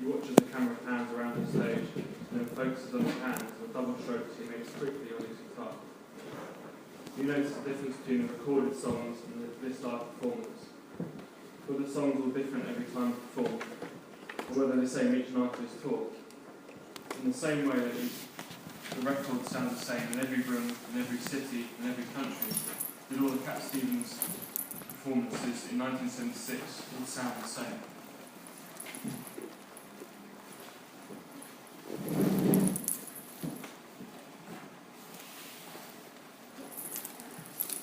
He watches the camera pans around the stage and then focuses on his hands and double strokes he makes quickly on his guitar. You notice the difference between the recorded songs and this live performance. Whether the songs are different every time performed, or whether the same each night of his tour. In the same way that the records sound the same in every room, in every city, in every country, did all the Cat Stevens performances in 1976 all sound the same.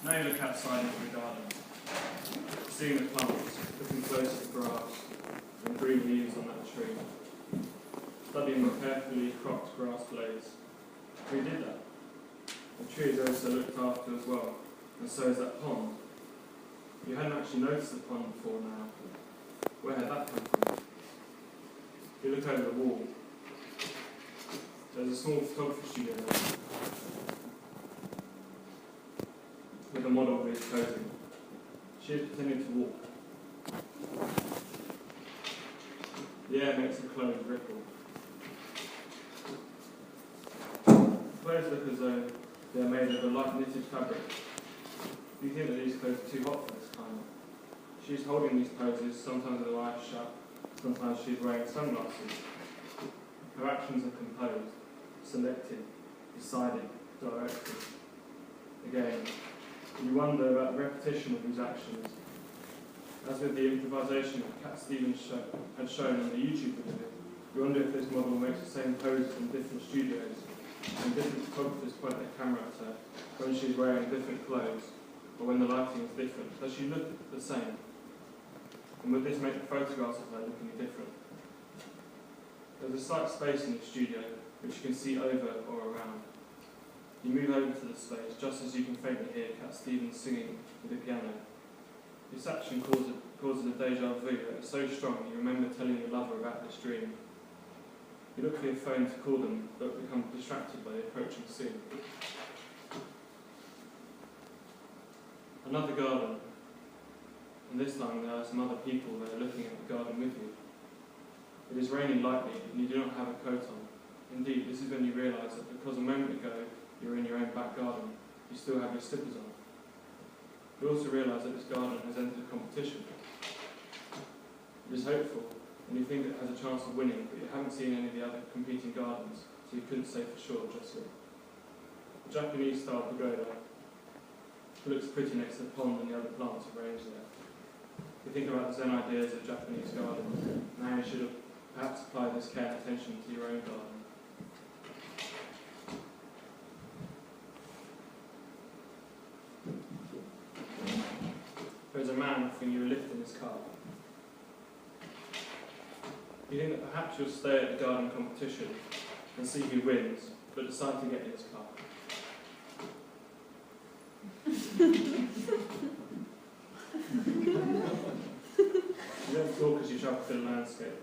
Now you look outside into the garden, seeing the plants, looking close at the grass and green leaves on that tree, studying the carefully cropped grass blades. Who did that? The tree is also looked after as well, and so is that pond. You hadn't actually noticed the pond before now. Where had that come from? You look over the wall. There's a small photography studio there, with a model who is posing. She is pretending to walk. The air makes the clothes ripple. The clothes look as though they are made of a light knitted fabric. You think that these clothes are too hot for this climate. She is holding these poses, sometimes with her eyes shut, sometimes she is wearing sunglasses. Her actions are composed, selected, decided, directed. Again, you wonder about the repetition of these actions. As with the improvisation that Cat Stevens had shown on the YouTube video, you wonder if this model makes the same poses in different studios, and different photographers point their camera at her when she's wearing different clothes, or when the lighting is different. Does she look the same? And would this make the photographs of her look any different? There's a slight space in the studio which you can see over or around. You move over to the space just as you can faintly hear Cat Stevens singing with the piano. This action causes a deja vu that is so strong you remember telling your lover about this dream. You look for your phone to call them, but become distracted by the approaching scene. Another garden, and this time there are some other people that are looking at the garden with you. It is raining lightly and you do not have a coat on. Indeed, this is when you realise that because a moment ago you were in your own back garden, you still have your slippers on. You also realise that this garden has entered a competition. It is hopeful, and you think it has a chance of winning, but you haven't seen any of the other competing gardens, so you couldn't say for sure just yet. The Japanese-style pagoda looks pretty next to the pond and the other plants arranged there. If you think about the Zen ideas of Japanese gardens, now you should have perhaps apply this care and attention to your own garden. There is a man offering you a lift in his car. You think that perhaps you'll stay at the garden competition and see who wins, but decide to get in his car. You don't talk as you travel through the landscape.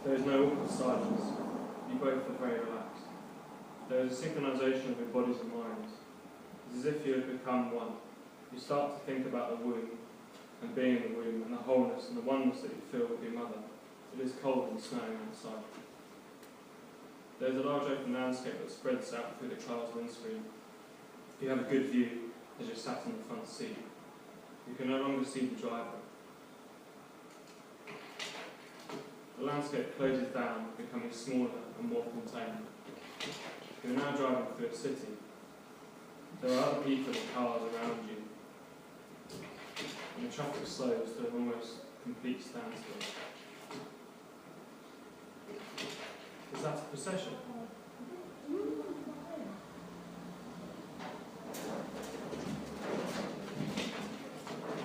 There is no awkward silence. You both are very relaxed. There is a synchronization of your bodies and minds. It's as if you have become one. You start to think about the womb, and being in the womb, and the wholeness and the oneness that you feel with your mother. It is cold and snowing outside. There is a large open landscape that spreads out through the car's windscreen. You have a good view as you're sat in the front seat. You can no longer see the driver. The landscape closes down, becoming smaller and more contained. You are now driving through a city. There are other people and cars around you, and the traffic slows to an almost complete standstill. Is that a procession?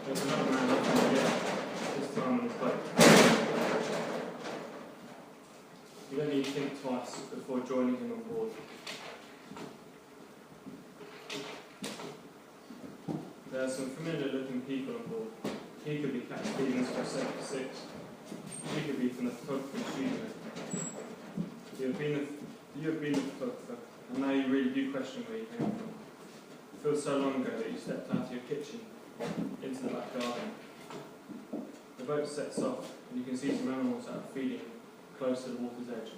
There's another man looking again, this time on his boat. You don't need to think twice before joining him on board. There are some familiar looking people on board. He could be Cat Stevens for 76. She could be from the photography studio. You have been the photographer, and now you really do question where you came from. It feels so long ago that you stepped out of your kitchen into the back garden. boat sets off, and you can see some animals that are feeding close to the water's edge.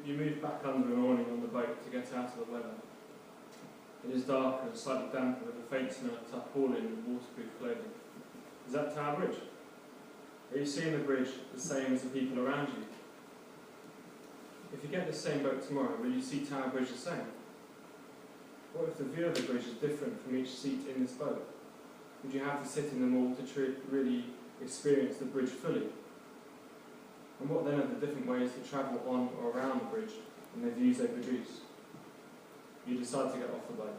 You move back under an awning on the boat to get out of the weather. It is dark and slightly damp with a faint smell of tarpaulin and waterproof clothing. Is that Tower Bridge? Are you seeing the bridge the same as the people around you? If you get the same boat tomorrow, will you see Tower Bridge the same? What if the view of the bridge is different from each seat in this boat? Would you have to sit in them all to really experience the bridge fully? And what then are the different ways to travel on or around the bridge and the views they produce? You decide to get off the boat.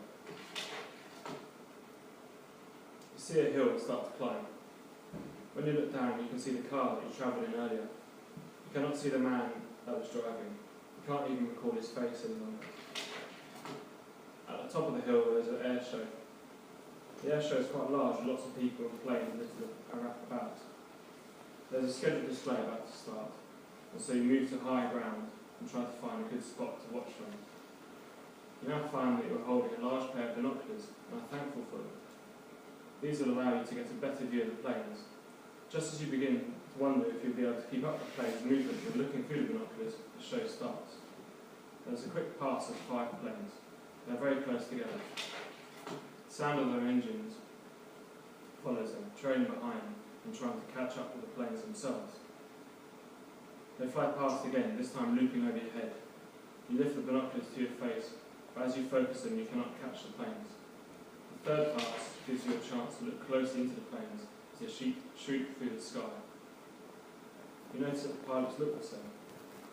You see a hill and start to climb. When you look down, you can see the car that you travelled in earlier. You cannot see the man that was driving. You can't even recall his face any longer. At the top of the hill, there's an air show. The air show is quite large, with lots of people and planes littered about. There's a scheduled display about to start, and so you move to high ground and try to find a good spot to watch from. You now find that you're holding a large pair of binoculars and are thankful for them. These will allow you to get a better view of the planes. Just as you begin to wonder if you'll be able to keep up the plane's movement when looking through the binoculars, the show starts. There's a quick pass of 5 planes. They're very close together. The sound of their engines follows them, trailing behind and trying to catch up with the planes themselves. They fly past again, this time looping over your head. You lift the binoculars to your face, but as you focus them, you cannot catch the planes. The third pass gives you a chance to look closely into the planes as they shoot through the sky. You notice that the pilots look the same,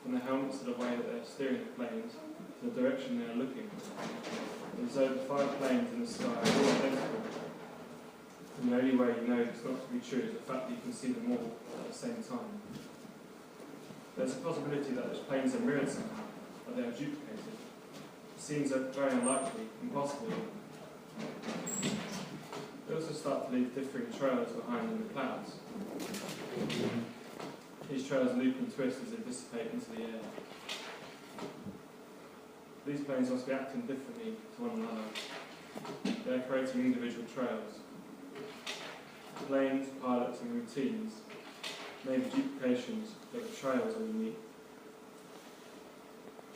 from the helmets to the way that they are steering the planes to the direction they are looking. As though the 5 planes in the sky are all identical. And the only way you know it's not to be true is the fact that you can see them all at the same time. There's a possibility that those planes are mirrored somehow, but they are duplicated. It seems very unlikely, impossible. They also start to leave differing trails behind in the clouds. These trails loop and twist as they dissipate into the air. These planes must be acting differently to one another. They are creating individual trails. Planes, pilots and routines may be duplications, but the trails are unique.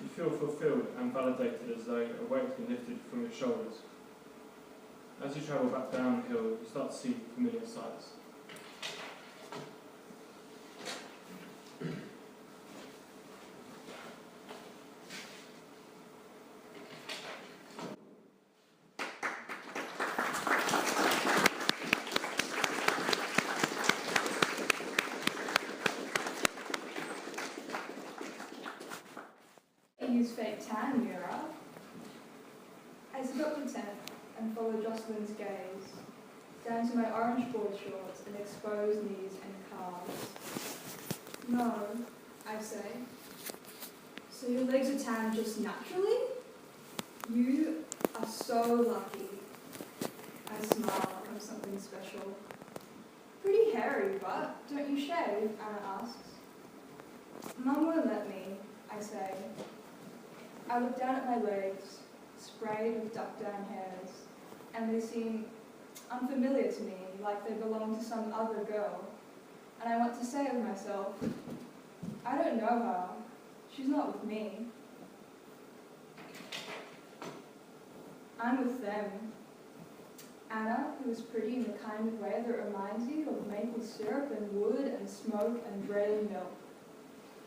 You feel fulfilled and validated as though a weight has been lifted from your shoulders. As you travel back down the hill, you start to see familiar sights. Use fake tan mirror. I sit up to 10 and follow Jocelyn's gaze down to my orange board shorts and exposed knees and calves. No, I say. So your legs are tan just naturally? You are so lucky. I smile like I'm something special. Pretty hairy, but don't you shave? Anna asks. Mum won't let me, I say. I look down at my legs, sprayed with duck down hairs, and they seem unfamiliar to me, like they belong to some other girl. And I want to say to myself, I don't know her. She's not with me. I'm with them. Anna, who who is pretty in the kind of way that reminds you of maple syrup and wood and smoke and bread and milk.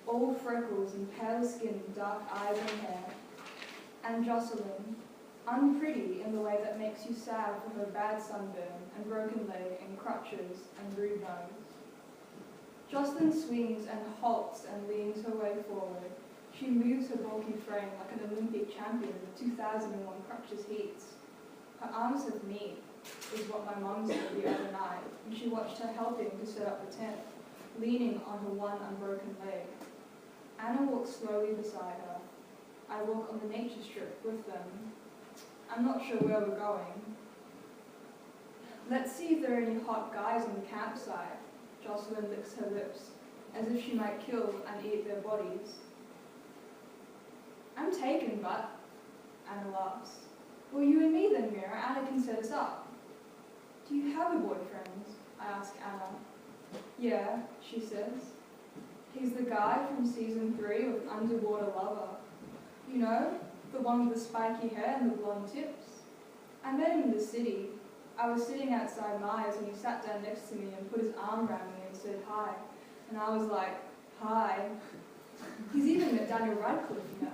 All freckles and pale skin and dark eyes and hair. And Jocelyn, unpretty in the way that makes you sad for her bad sunburn and broken leg and crutches and rude nose. Jocelyn swings and halts and leans her way forward. She moves her bulky frame like an Olympic champion in the 2001 crutches heats. Her arms have meat, is what my mum said the other night when she watched her helping to set up the tent, leaning on her one unbroken leg. Anna walks slowly beside her. I walk on the nature strip with them. I'm not sure where we're going. Let's see if there are any hot guys on the campsite. Jocelyn licks her lips, as if she might kill and eat their bodies. I'm taken, but... Anna laughs. Well, you and me then, Mira. Anna can set us up. Do you have a boyfriend? I ask Anna. Yeah, she says. He's the guy from season 3 of Underwater Lover. You know, the one with the spiky hair and the blonde tips. I met him in the city. I was sitting outside Myers and he sat down next to me and put his arm around me and said hi. And I was like, hi. He's even met Daniel Radcliffe, you know.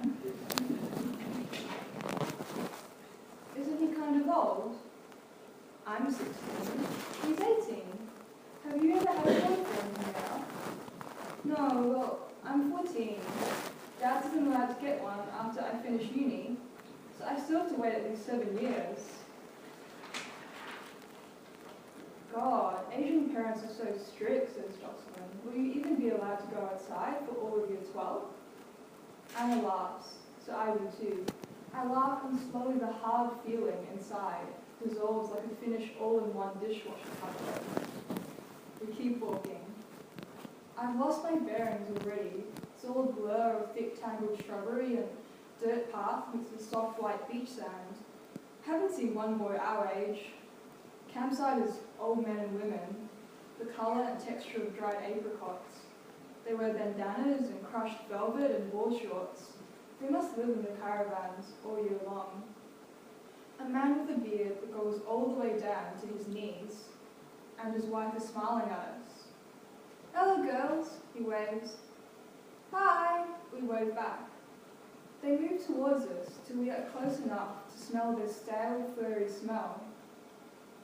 Isn't he kind of old? I'm 16. He's 18. Have you ever had a boyfriend, Mira? No, well, I'm 14. Dad isn't allowed to get one after I finish uni, so I still have to wait at least 7 years. God, Asian parents are so strict, says Jocelyn. Will you even be allowed to go outside for all of year 12? Anna laughs, so I do too. I laugh and slowly the hard feeling inside dissolves like a finished all-in-one dishwasher cover. We keep walking. I've lost my bearings already. It's all a blur of thick tangled shrubbery and dirt path mixed with soft white beach sand. Haven't seen one boy our age. Campsite is old men and women, the colour and texture of dried apricots. They wear bandanas and crushed velvet and ball shorts. They must live in the caravans all year long. A man with a beard that goes all the way down to his knees, and his wife is smiling at us. Hello, girls, he waves. Hi, we wave back. They move towards us till we are close enough to smell their stale, furry smell.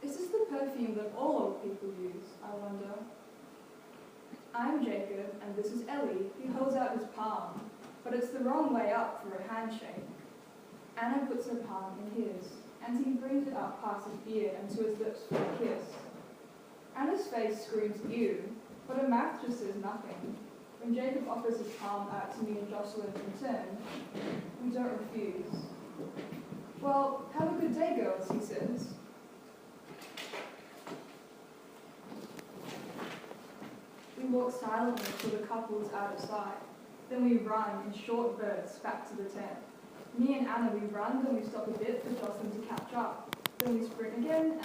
Is this the perfume that all old people use, I wonder? I'm Jacob, and this is Ellie. He holds out his palm, but it's the wrong way up for a handshake. Anna puts her palm in his, and he brings it up past his beard and to his lips for a kiss. Anna's face screams ew, but her mouth just says nothing. When Jacob offers his palm out to me and Jocelyn in turn, we don't refuse. Well, have a good day, girls, he says. We walk silently till the couple is out of sight. Then we run in short bursts back to the tent. Me and Anna, we run, then we stop a bit for Jocelyn to catch up. Then we sprint again,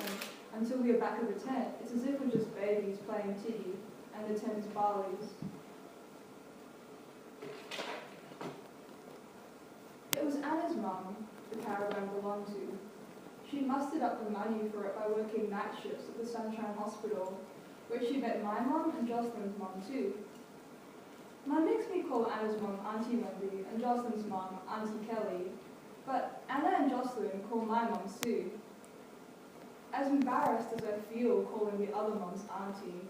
and until we are back at the tent, it's as if we're just babies playing tiddy, and the tent is Barley's. It was Anna's mum the caravan belonged to. She mustered up the money for it by working night shifts at the Sunshine Hospital, where she met my mum and Jocelyn's mum too. Mum makes me call Anna's mum Auntie Wendy and Jocelyn's mum Auntie Kelly, but Anna and Jocelyn call my mum Sue. As embarrassed as I feel calling the other mums Auntie,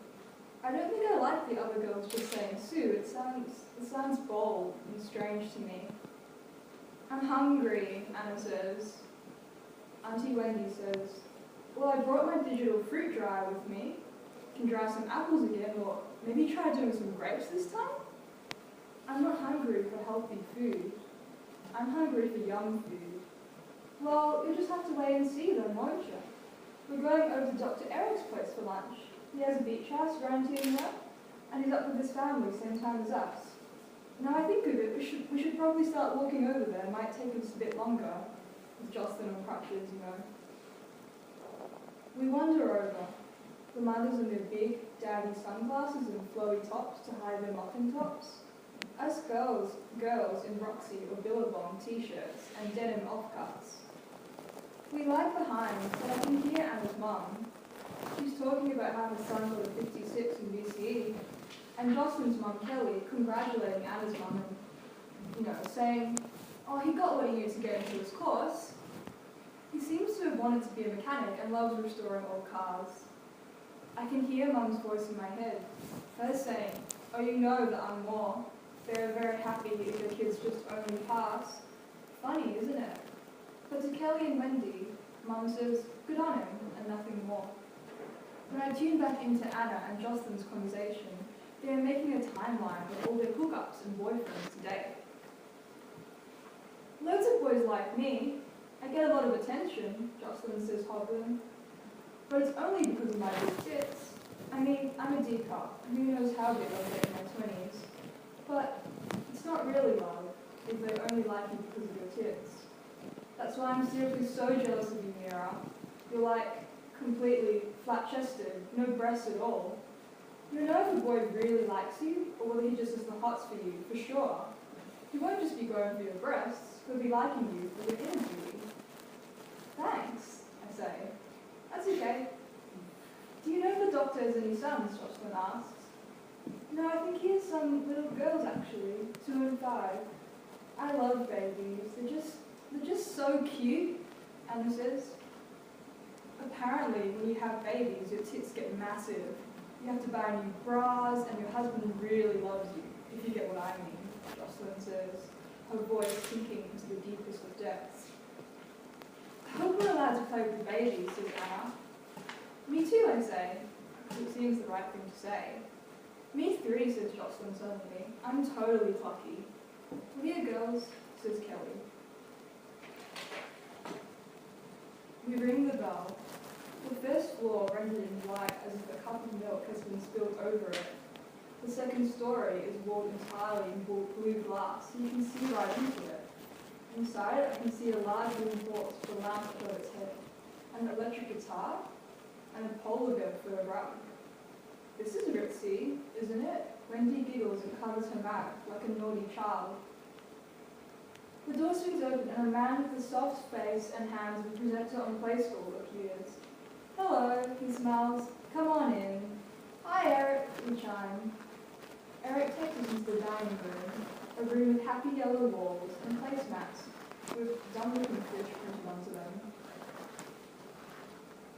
I don't think I like the other girls just saying Sue. It sounds bold and strange to me. I'm hungry, Anna says. Auntie Wendy says, well, I brought my digital fruit dryer with me. Can dry some apples again, or maybe try doing some grapes this time? I'm not hungry for healthy food. I'm hungry for young food. Well, you'll just have to wait and see then, won't you? We're going over to Dr. Eric's place for lunch. He has a beach house around here, and he's up with his family same time as us. Now I think of it, we should probably start walking over there. It might take us a bit longer, with Jocelyn on crutches, you know. We wander over. The mothers in their big, dowdy sunglasses and flowy tops to hide their muffin tops. Us girls in Roxy or Billabong t-shirts and denim offcuts. We lag behind, but I can hear Anna's mum. She's talking about how her son got a 56 in BCE, and Jocelyn's mum, Kelly, congratulating Anna's mum and, saying, oh, he got what he needed to get into his course. He seems to have wanted to be a mechanic and loves restoring old cars. I can hear Mum's voice in my head, her saying, oh, you know that I'm more. They're very happy if their kids just only pass. Funny, isn't it? But to Kelly and Wendy, Mum says, good on him, and nothing more. When I tune back into Anna and Jocelyn's conversation, they are making a timeline of all their hookups and boyfriends today. Loads of boys like me. I get a lot of attention, Jocelyn says hobbling. But it's only because of my big tits. I mean, I'm a D-cop, and who knows how big I'll get in my 20s. But it's not really love if they only like you because of your tits. That's why I'm seriously so jealous of you, Mira. You're like completely flat-chested, no breasts at all. You know if a boy really likes you, or whether he just has the hots for you, for sure. He won't just be going for your breasts, he'll be liking you for your inner beauty. Thanks, I say. That's okay. Do you know if the doctor has any sons, Jocelyn asks. No, I think he has some little girls actually, 2 and 5. I love babies. They're just so cute, Anna says. Apparently, when you have babies, your tits get massive. You have to buy new bras, and your husband really loves you, if you get what I mean, Jocelyn says, her voice sinking into the deepest of depths. I hope we're allowed to play with the baby, says Anna. Me too, I say. It seems the right thing to say. Me 3, says Jocelyn suddenly. I'm totally plucky. Here, girls, says Kelly. We ring the bell. The first floor rendered in white as if a cup of milk has been spilled over it. The second story is walled entirely in blue glass, so you can see right into it. Inside, I can see a large wooden box with a lamp above its head, an electric guitar, and a polar bear for a rug. This is ritzy, isn't it? Wendy giggles and covers her mouth like a naughty child. The door swings open and a man with a soft face and hands of a presenter on Play School appears. Hello, he smiles. Come on in. Hi, Eric, we chime. Eric takes us into the dining room, a room with happy yellow walls and placemats with dumb-looking fish printed onto them.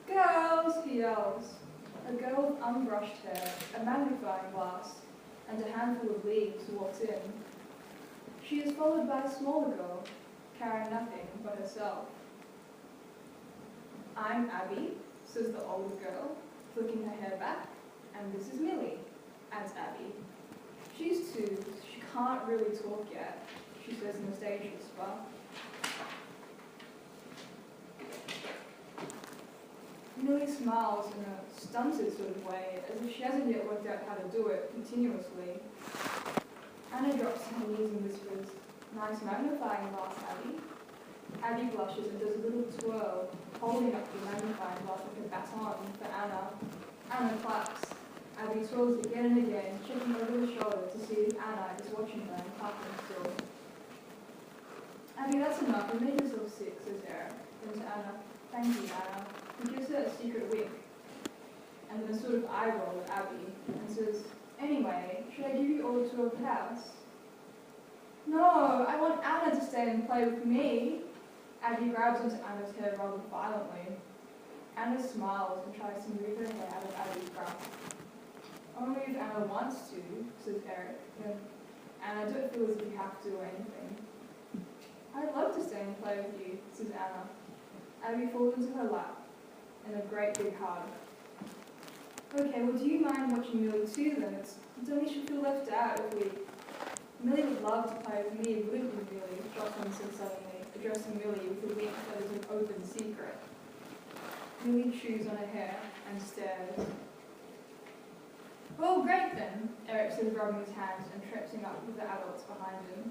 Girls, he yells. A girl with unbrushed hair, a magnifying glass, and a handful of leaves walks in. She is followed by a smaller girl, carrying nothing but herself. I'm Abby, says the older girl, flicking her hair back, and this is Millie, adds Abby. She's 2, she can't really talk yet, she says in a stage whisper. Millie smiles in a stunted sort of way, as if she hasn't yet worked out how to do it continuously. Anna drops to her knees and whispers, nice magnifying glass, Abby. Abby blushes and does a little twirl, holding up the magnifying glass like a baton for Anna. Anna claps. Abby twirls again and again, checking over her shoulder to see if Anna is watching her and clapping still. Abby, that's enough. You made yourself sick, says Eric. Then to Anna, thank you, Anna. He gives her a secret wink, and then a sort of eye roll at Abby, and says, anyway, should I give you all a tour of the house? No, I want Anna to stay and play with me. Abby grabs onto Anna's hair rather violently. Anna smiles and tries to move her hair out of Abby's grasp. Only if Anna wants to, says Eric. Then, Anna, don't feel as if you have to or anything. I'd love to stay and play with you, says Anna. Abby falls into her lap, and a great big hug. Okay, well, do you mind watching Millie too, then? It's only she'll feel left out if we... Millie would love to play with me, wouldn't you, Millie? Jocelyn said suddenly, addressing Millie with a wink that is an open secret. Millie chews on her hair and stares. Well, great then, Eric says, rubbing his hands and traipsing up with the adults behind him.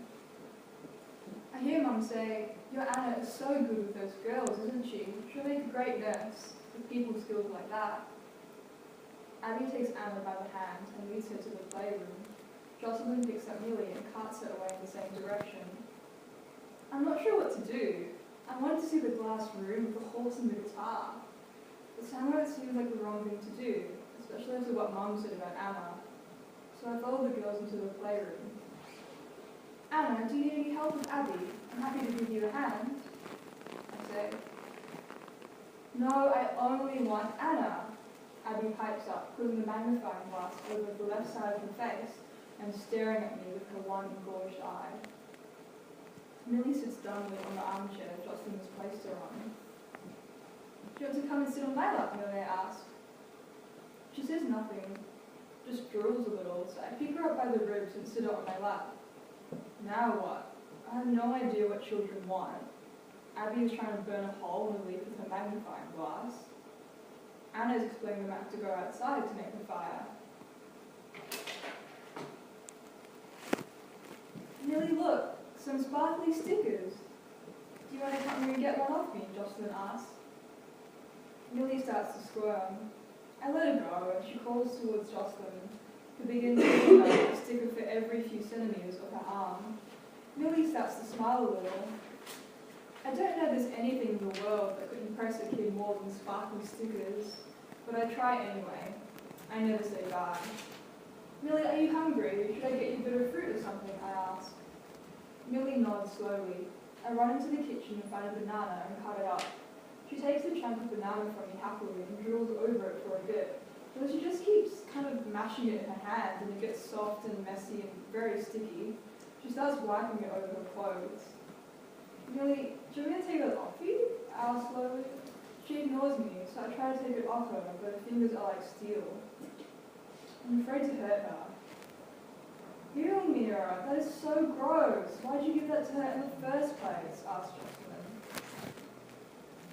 I hear Mum say, your Anna is so good with those girls, isn't she? She'll make a great nurse, with people skills like that. Abby takes Anna by the hand and leads her to the playroom. Jocelyn picks up Millie and carts her away in the same direction. I'm not sure what to do. I wanted to see the glass room with the horse and the guitar. It sounded like it seemed like the wrong thing to do, especially after what Mum said about Anna. So I followed the girls into the playroom. Anna, do you need any help with Abby? I'm happy to give you a hand, I say. No, I only want Anna, Abby pipes up, putting the magnifying glass over the left side of her face and staring at me with her one engorged eye. Millie sits dumbly on the armchair Jocelyn has placed her on. Do you want to come and sit on my lap, Millie asks. She says nothing, just drools a little, so I pick her up by the ribs and sit her on my lap. Now what? I have no idea what children want. Abby is trying to burn a hole in the leaf with her magnifying glass. Anna is explaining that I have to go outside to make the fire. Millie, look, some sparkly stickers. Do you want to come here and get one off me? Jocelyn asks. Millie starts to squirm. I let her go and she crawls towards Jocelyn, who begins picking up a sticker for every few centimetres of her arm. Millie starts to smile a little. I don't know there's anything in the world that could impress a kid more than sparkly stickers, but I try anyway. I never say bye. Millie, are you hungry? Should I get you a bit of fruit or something? I ask. Millie nods slowly. I run into the kitchen and find a banana and cut it up. She takes a chunk of banana from me happily and drools over it for a bit, but she just keeps kind of mashing it in her hands and it gets soft and messy and very sticky. She starts wiping it over her clothes. Millie, do you want me to take it off you? I ask slowly. She ignores me, so I try to take it off her, but her fingers are like steel. I'm afraid to hurt her. Ew, Mira, that is so gross. Why'd you give that to her in the first place? Asked Jocelyn.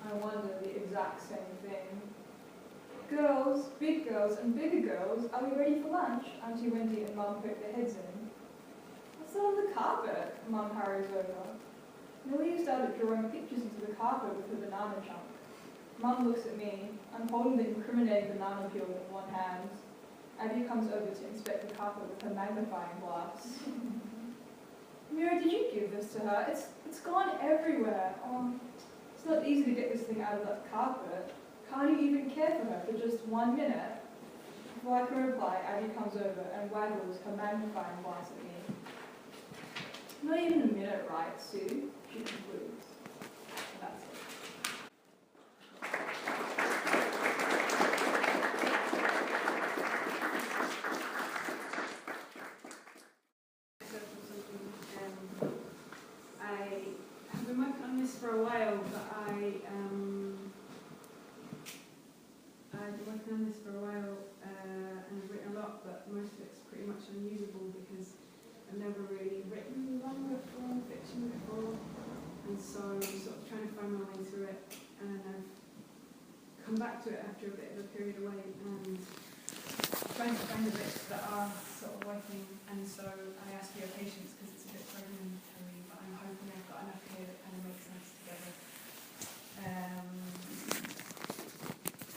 I wonder the exact same thing. Girls, big girls and bigger girls, are we ready for lunch? Auntie Wendy and Mum poke their heads in. What's that on the carpet? Mum hurries over. Millie started drawing pictures into the carpet with her banana chunk. Mum looks at me. I'm holding the incriminating banana peel in one hand. Abby comes over to inspect the carpet with her magnifying glass. Mira, did you give this to her? It's gone everywhere. It's not easy to get this thing out of that carpet. Can't you even care for her for just 1 minute? Before I can reply, Abby comes over and waggles her magnifying glass at me. Not even a minute, right, Sue? She concludes. And that's it. I've been working on this for a while, but I've been working on this for a while and I've written a lot, but most of it's pretty much unusable because I've never really written longer form fiction before, and so I'm sort of trying to find my way through it, and I've come back to it after a bit of a period away and trying to find the bits that are sort of working, and so I ask for your patience because it's a bit fragmentary, but I'm hoping I've got enough here that kind of makes sense together.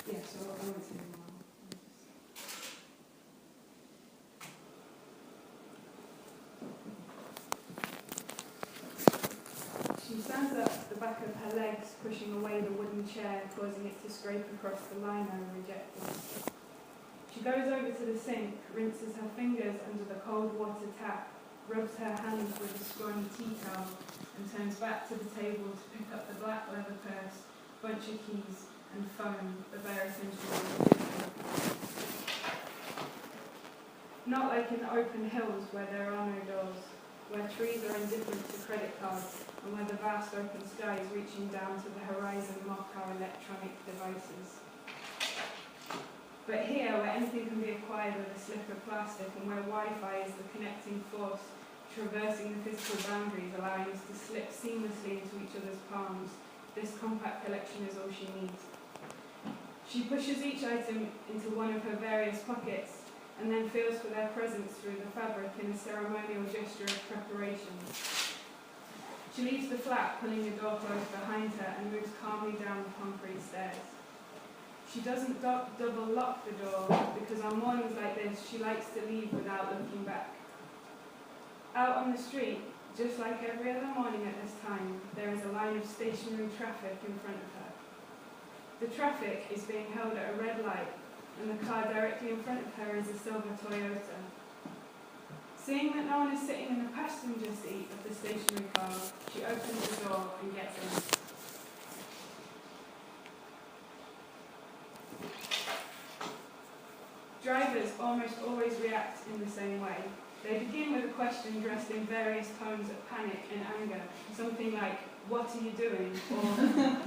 Yeah, so I won't say more. She stands up the back of her legs, pushing away the wooden chair, causing it to scrape across the liner and reject it. She goes over to the sink, rinses her fingers under the cold water tap, rubs her hands with a scrawny tea towel, and turns back to the table to pick up the black leather purse, bunch of keys, and phone, the bare essentials. Not like in the open hills where there are no doors, where trees are indifferent to credit cards, and where the vast open skies reaching down to the horizon mock our electronic devices. But here, where anything can be acquired with a slip of plastic, and where Wi-Fi is the connecting force, traversing the physical boundaries, allowing us to slip seamlessly into each other's palms, this compact collection is all she needs. She pushes each item into one of her various pockets, and then feels for their presence through the fabric in a ceremonial gesture of preparation. She leaves the flat, pulling the door closed behind her, and moves calmly down the concrete stairs. She doesn't double lock the door, because on mornings like this, she likes to leave without looking back. Out on the street, just like every other morning at this time, there is a line of stationary traffic in front of her. The traffic is being held at a red light, and the car directly in front of her is a silver Toyota. Seeing that no one is sitting in the passenger seat of the stationary car, she opens the door and gets in. Drivers almost always react in the same way. They begin with a question dressed in various tones of panic and anger, something like, "What are you doing?" or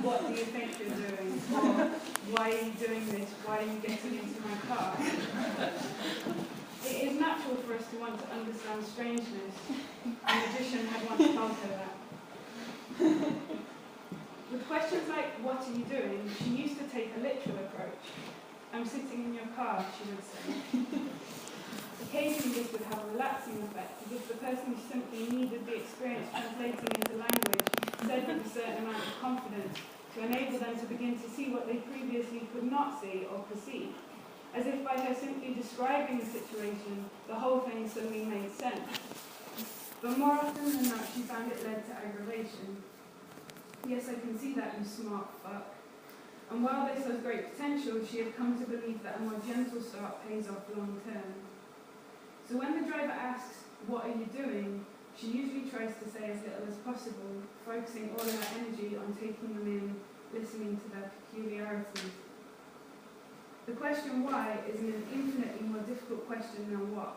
"What do you think you're doing?" or "Why are you doing this? Why are you getting into my car?" It is natural for us to want to understand strangeness. A magician had once told her that. With questions like, "What are you doing?" she used to take a literal approach. "I'm sitting in your car," she would say. Occasionally this would have a relaxing effect, as if the person simply needed the experience translating into language said with a certain amount of confidence to enable them to begin to see what they previously could not see or perceive. As if by her simply describing the situation, the whole thing suddenly made sense. But more often than not, she found it led to aggravation. "Yes, I can see that, you smart fuck." And while this has great potential, she had come to believe that a more gentle start pays off long term. So when the driver asks, "What are you doing?" she usually tries to say as little as possible, focusing all of her energy on taking them in, listening to their peculiarities. The question why is an infinitely more difficult question than what.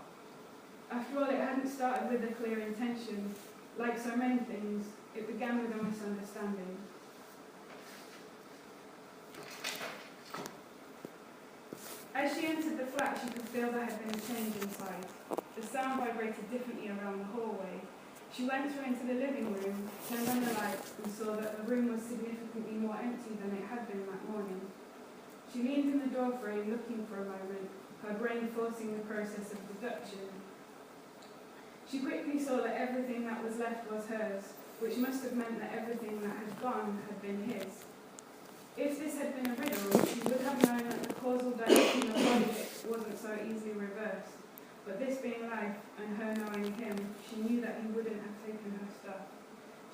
After all, it hadn't started with a clear intention. Like so many things, it began with a misunderstanding. As she entered the flat, she could feel there had been a change inside. The sound vibrated differently around the hallway. She went through into the living room, turned on the lights, and saw that the room was significantly more empty than it had been that morning. She leaned in the doorframe, looking for a moment, her brain forcing the process of deduction. She quickly saw that everything that was left was hers, which must have meant that everything that had gone had been his. If this had been a riddle, she would have known that the causal direction of logic wasn't so easily reversed. But this being life, and her knowing him, she knew that he wouldn't have taken her stuff.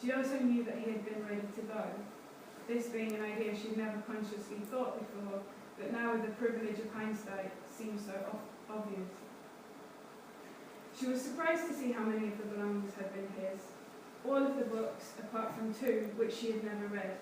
She also knew that he had been ready to go. This being an idea she'd never consciously thought before, but now with the privilege of hindsight, seemed so obvious. She was surprised to see how many of the belongings had been his. All of the books, apart from 2, which she had never read.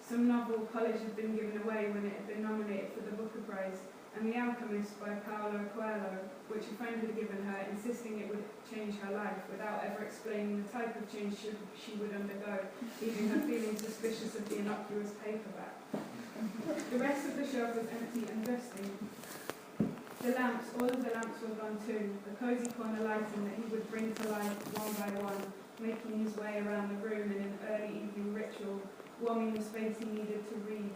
Some novel college had been given away when it had been nominated for the Booker Prize, and The Alchemist by Paulo Coelho, which a friend had given her, insisting it would change her life, without ever explaining the type of change she would undergo, leaving her feeling suspicious of the innocuous paperback. The rest of the shelf was empty and dusty. The lamps, all of the lamps were gone too, the cosy corner lighting that he would bring to life one by one, making his way around the room in an early evening ritual, warming the space he needed to read.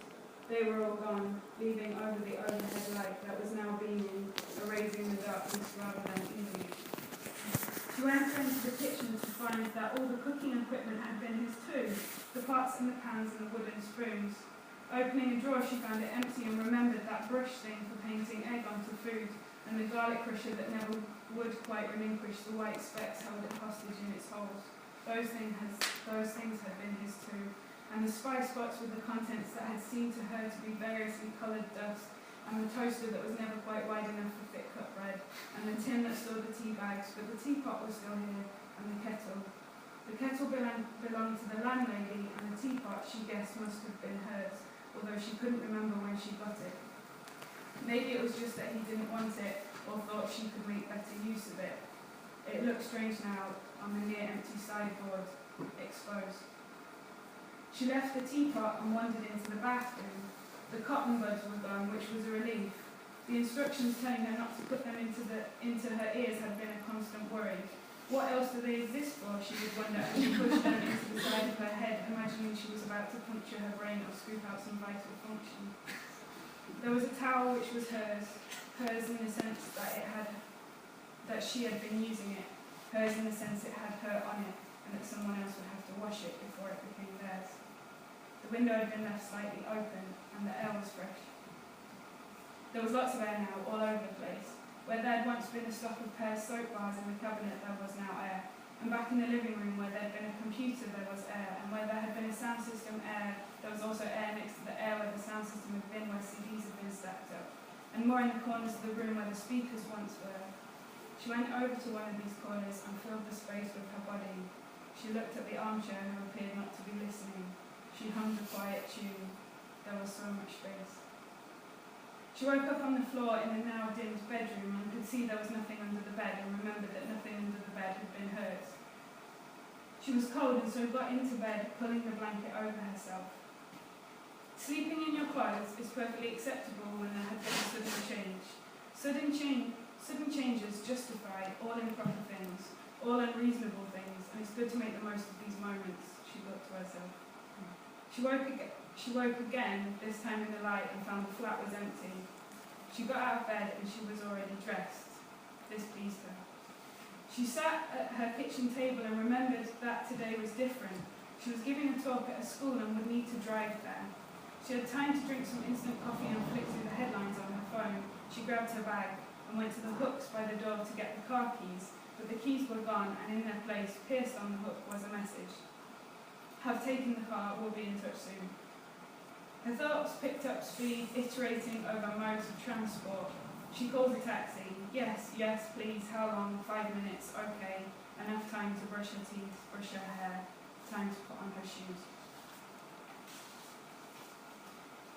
They were all gone, leaving over the overhead light that was now beaming, erasing the darkness rather than easing it. She went into the kitchen to find that all the cooking equipment had been his too, the pots and the pans and the wooden spoons. Opening a drawer, she found it empty and remembered that brush thing for painting egg onto food, and the garlic crusher that never would quite relinquish the white specks held it hostage in its holes. Those things had been his too. And the spice box with the contents that had seemed to her to be variously coloured dust, and the toaster that was never quite wide enough for thick cut bread, and the tin that stored the tea bags, but the teapot was still here, and the kettle. The kettle belonged to the landlady, and the teapot, she guessed, must have been hers, although she couldn't remember when she got it. Maybe it was just that he didn't want it, or thought she could make better use of it. It looked strange now, on the near-empty sideboard, exposed. She left the teapot and wandered into the bathroom. The cotton buds were gone, which was a relief. The instructions telling her not to put them into her ears had been a constant worry. What else do they exist for, she would wonder as she pushed them into the side of her head, imagining she was about to puncture her brain or scoop out some vital function. There was a towel which was hers in the sense that she had been using it, hers in the sense it had her on it, and that someone else would have to wash it before it became theirs. The window had been left slightly open, and the air was fresh. There was lots of air now, all over the place. Where there had once been a stock of Pear's soap bars in the cabinet, there was now air. And back in the living room where there had been a computer, there was air, and where there had been a sound system air, there was also air next to the air where the sound system had been, where CDs had been stacked up, and more in the corners of the room where the speakers once were. She went over to one of these corners and filled the space with her body. She looked at the armchair and appeared not to be listening. She hummed a quiet tune. There was so much space. She woke up on the floor in the now dimmed bedroom and could see there was nothing under the bed, and remembered that nothing under the bed had been hers. She was cold and so got into bed, pulling the blanket over herself. Sleeping in your clothes is perfectly acceptable when there had been a sudden change. Sudden changes justify all improper things, all unreasonable things, and it's good to make the most of these moments, she thought to herself. She woke again, this time in the light, and found the flat was empty. She got out of bed and she was already dressed. This pleased her. She sat at her kitchen table and remembered that today was different. She was giving a talk at a school and would need to drive there. She had time to drink some instant coffee and flick through the headlines on her phone. She grabbed her bag and went to the hooks by the door to get the car keys, but the keys were gone, and in their place, pierced on the hook, was a message. Have taken the car, will be in touch soon. Her thoughts picked up speed, iterating over modes of transport. She called a taxi. Yes, please, how long? 5 minutes, okay. Enough time to brush her teeth, brush her hair, time to put on her shoes.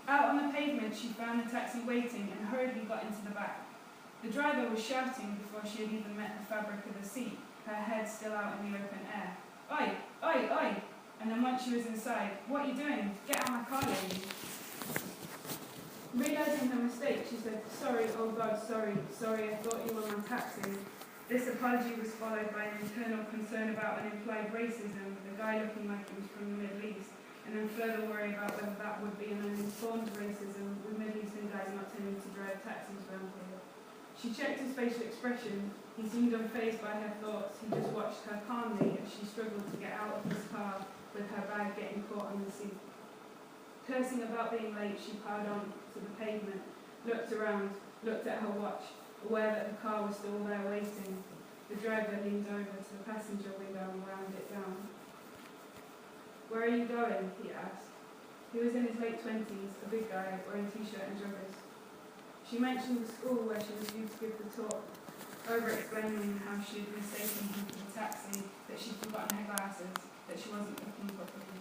Out on the pavement, she found the taxi waiting and hurriedly got into the back. The driver was shouting before she had even met the fabric of the seat, her head still out in the open air. Oi, oi, oi! And then once she was inside, what are you doing? Get out of my car, lady. Realising her mistake, she said, sorry, oh God, sorry, I thought you were my taxi. This apology was followed by an internal concern about an implied racism, the guy looking like he was from the Middle East, and then further worry about whether that would be an uninformed racism, with Middle Eastern guys not tending to drive taxis around here. She checked his facial expression. He seemed unfazed by her thoughts. He just watched her calmly as she struggled to get out of his car with her bag getting caught on the seat. Cursing about being late, she piled on to the pavement, looked around, looked at her watch, aware that the car was still there waiting. The driver leaned over to the passenger window and wound it down. Where are you going? He asked. He was in his late 20s, a big guy, wearing t-shirt and joggers. She mentioned the school where she was due to give the talk, over-explaining how she had mistaken him for the taxi, that she'd forgotten her glasses, that she wasn't looking properly.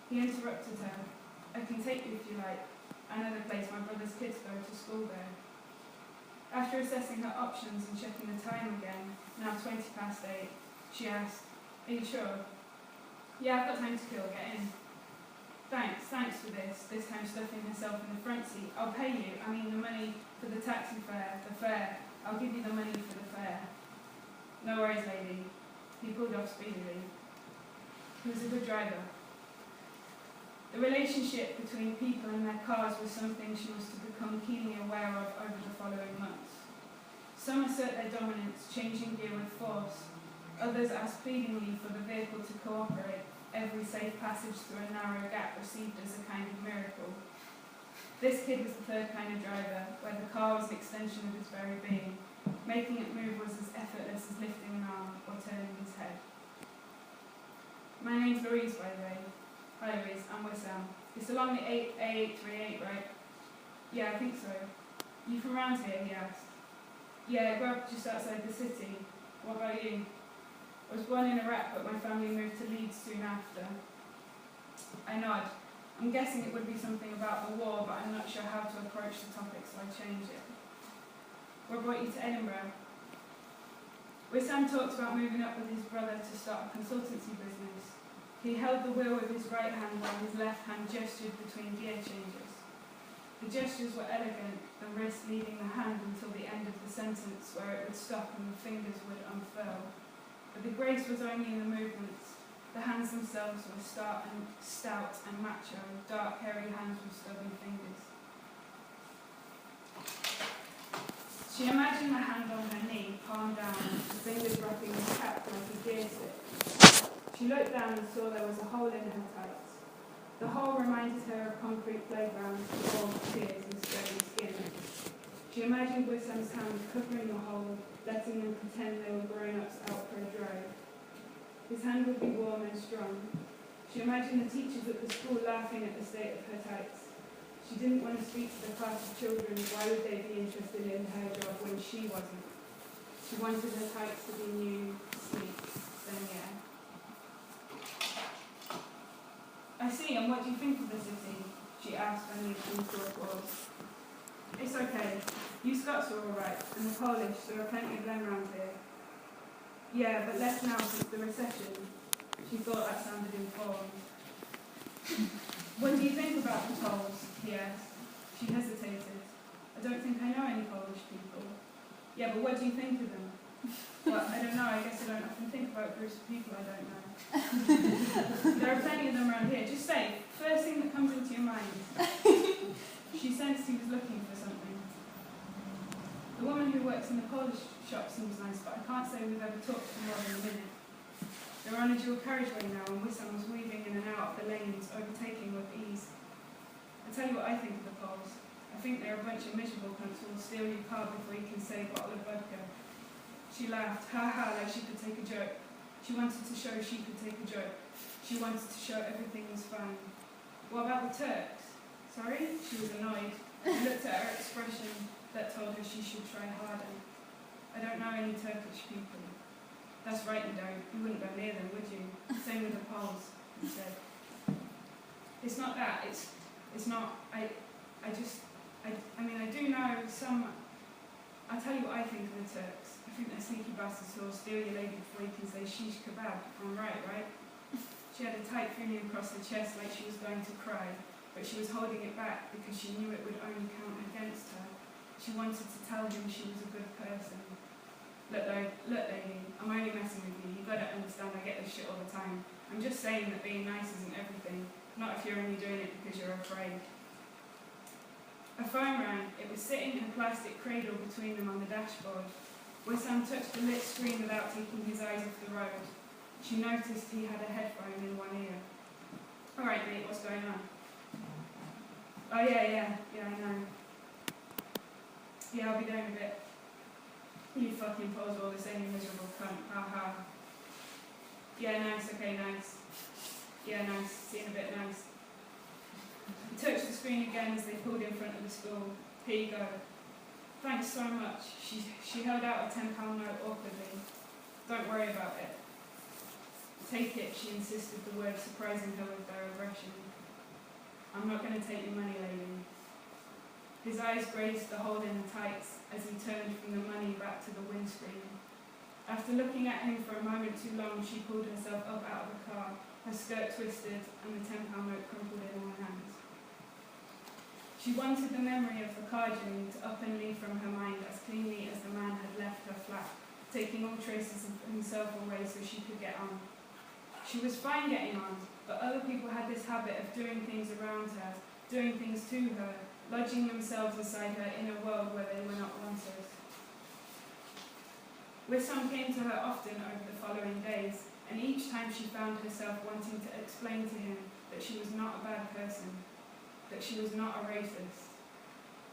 He interrupted her. I can take you if you like. I know the place, my brother's kids go to school there. After assessing her options and checking the time again, now 8:20, she asked, are you sure? Yeah, I've got time to kill, get in. Thanks for this time stuffing herself in the front seat. I'll pay you, I mean the money for the taxi fare, the fare. I'll give you the money for the fare. No worries, lady. He pulled off speedily. He was a good driver. The relationship between people and their cars was something she was to become keenly aware of over the following months. Some assert their dominance, changing gear with force. Others ask pleadingly for the vehicle to cooperate, every safe passage through a narrow gap received as a kind of miracle. This kid was the third kind of driver, where the car was an extension of his very being. Making it move was as effortless as lifting an arm or turning his head. My name's Louise, by the way. Hi Louise, I'm Wissam. It's along the A838, right? Yeah, I think so. You from around here? He asked. Yeah, I grew up just outside the city. What about you? I was born in Iraq, but my family moved to Leeds soon after. I nod. I'm guessing it would be something about the war, but I'm not sure how to approach the topic, so I change it. What brought you to Edinburgh? Wissam talked about moving up with his brother to start a consultancy business. He held the wheel with his right hand while his left hand gestured between gear changes. The gestures were elegant, the wrist leading the hand until the end of the sentence, where it would stop and the fingers would unfurl. But the grace was only in the movements. The hands themselves were stout and macho, dark, hairy hands with stubby fingers. She imagined the hand on her knee, palm down, the fingers rocking the cap like a gear stick. She looked down and saw there was a hole in her tights. The hole reminded her of concrete playgrounds with old tears and spreading skin. She imagined Wissam's hand covering the hole, letting them pretend they were grown-ups out for a drive. His hand would be warm and strong. She imagined the teachers at the school laughing at the state of her tights. She didn't want to speak to the class of children. Why would they be interested in her job when she wasn't? She wanted her tights to be new, sleek, then yeah. I see, and what do you think of the city? She asked when they came to a pause. It's okay. You Scots are all right, and the Polish, there are plenty of them round here. Yeah, but less now since the recession. She thought that sounded informed. What do you think about the Poles? He asked. She hesitated. I don't think I know any Polish people. Yeah, but what do you think of them? Well, I don't know. I guess I don't often think about groups of people I don't know. There are plenty of them around here. Just say, first thing that comes into your mind. She sensed he was looking for something. The woman who works in the Polish shop seems nice, but I can't say we've ever talked for more than a minute. They're on a dual carriageway now, and Wissam was weaving in and out of the lanes, overtaking with ease. I tell you what I think of the Poles. I think they're a bunch of miserable cunts who will steal your car before you can say a bottle of vodka. She laughed, ha, like she could take a joke. She wanted to show she could take a joke. She wanted to show everything was fine. What about the Turks? Sorry? She was annoyed. He looked at her expression that told her she should try harder. I don't know any Turkish people. That's right, you don't. You wouldn't go near them, would you? Same with the Poles, he said. It's not that. It's not. I mean, I do know some. I'll tell you what I think of the Turks. I think they're sneaky bastards who will steal your lady before you can say shish kebab. I'm right? She had a tight feeling across the chest like she was going to cry, but she was holding it back because she knew it would only count against her. She wanted to tell him she was a good person. Look, lady, I'm only messing with you. You've got to understand I get this shit all the time. I'm just saying that being nice isn't everything. Not if you're only doing it because you're afraid. A phone rang. It was sitting in a plastic cradle between them on the dashboard. Wissam touched the lit screen without taking his eyes off the road. She noticed he had a headphone in one ear. All right, mate, what's going on? Oh, yeah, I know. Yeah, I'll be there in a bit. You fucking Poles are all the same, you miserable cunt. Ha. Yeah, nice, okay, nice. Yeah, nice, see you in a bit, nice. He touched the screen again as they pulled in front of the school. Here you go. Thanks so much. She held out a £10 note awkwardly. Don't worry about it. Take it, she insisted, the words surprising her with their aggression. I'm not going to take your money, lady. His eyes grazed the hole in the tights as he turned from the money back to the windscreen. After looking at him for a moment too long, she pulled herself up out of the car, her skirt twisted and the £10 note crumpled in her hands. She wanted the memory of the car journey to up and leave from her mind as cleanly as the man had left her flat, taking all traces of himself away so she could get on. She was fine getting on, but other people had this habit of doing things around her, doing things to her, lodging themselves inside her inner world where they were not wanted. Wissam came to her often over the following days, and each time she found herself wanting to explain to him that she was not a bad person, that she was not a racist.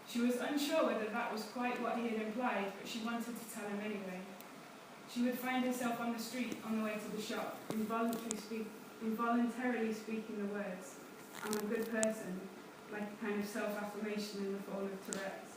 She was unsure whether that was quite what he had implied, but she wanted to tell him anyway. She would find herself on the street on the way to the shop, involuntarily speaking the words, I'm a good person, like a kind of self-affirmation in the fall of Tourette's.